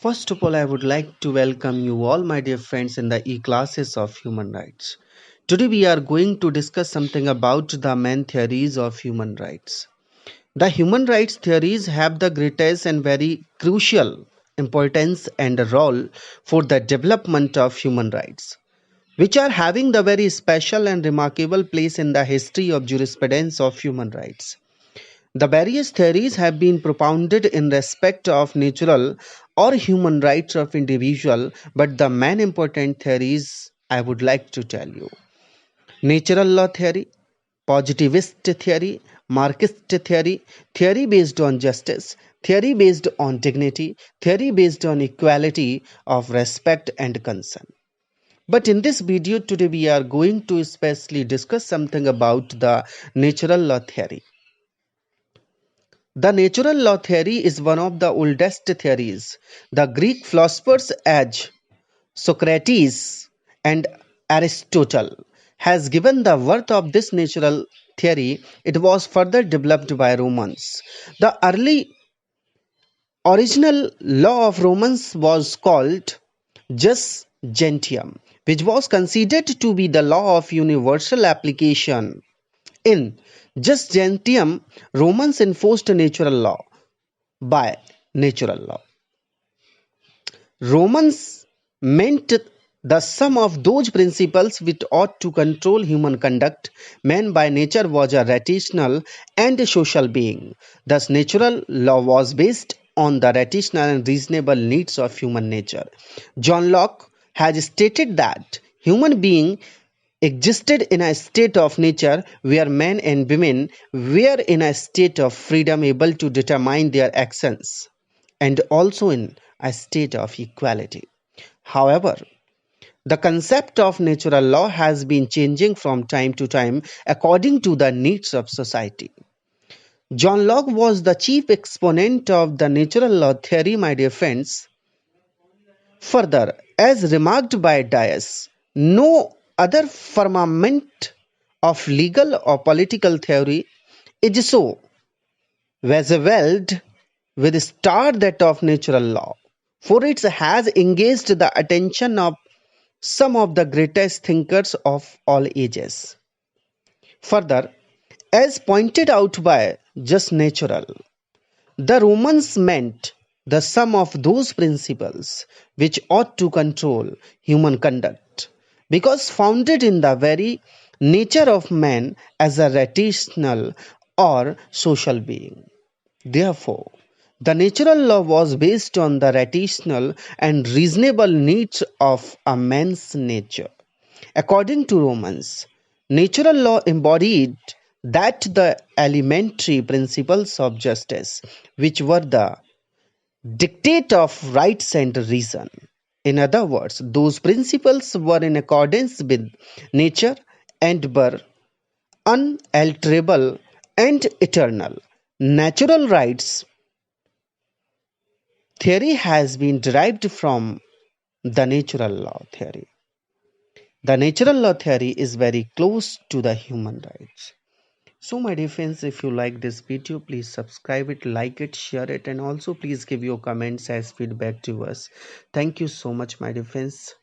First of all, I would like to welcome you all, my dear friends, in the e-classes of human rights. Today, we are going to discuss something about the main theories of human rights. The human rights theories have the greatest and very crucial importance and role for the development of human rights, which are having the very special and remarkable place in the history of jurisprudence of human rights. The various theories have been propounded in respect of natural or human rights of individual, but the main important theories I would like to tell you. Natural law theory, positivist theory, Marxist theory, theory based on justice, theory based on dignity, theory based on equality of respect and concern. But in this video today we are going to especially discuss something about the natural law theory. The natural law theory is one of the oldest theories. The Greek philosophers as Socrates and Aristotle has given the worth of this natural theory. It was further developed by Romans. The early original law of Romans was called jus gentium, which was considered to be the law of universal application. In jus gentium, Romans enforced natural law by natural law. Romans meant the sum of those principles which ought to control human conduct. Man by nature was a rational and a social being. Thus, natural law was based on the rational and reasonable needs of human nature. John Locke has stated that human being existed in a state of nature where men and women were in a state of freedom able to determine their actions and also in a state of equality. However, the concept of natural law has been changing from time to time according to the needs of society. John Locke was the chief exponent of the natural law theory, my dear friends. Further, as remarked by Dias, no other firmament of legal or political theory is so veiled with star that of natural law, for it has engaged the attention of some of the greatest thinkers of all ages. Further, as pointed out by just natural, the Romans meant the sum of those principles which ought to control human conduct, because founded in the very nature of man as a rational or social being. Therefore, the natural law was based on the rational and reasonable needs of a man's nature. According to Romans, natural law embodied that the elementary principles of justice, which were the dictate of rights and reason. In other words, those principles were in accordance with nature and were unalterable and eternal. Natural rights theory has been derived from the natural law theory. The natural law theory is very close to the human rights. So my dear friends, if you like this video, please subscribe it, like it, share it, and also please give your comments as feedback to us. Thank you so much, my dear friends.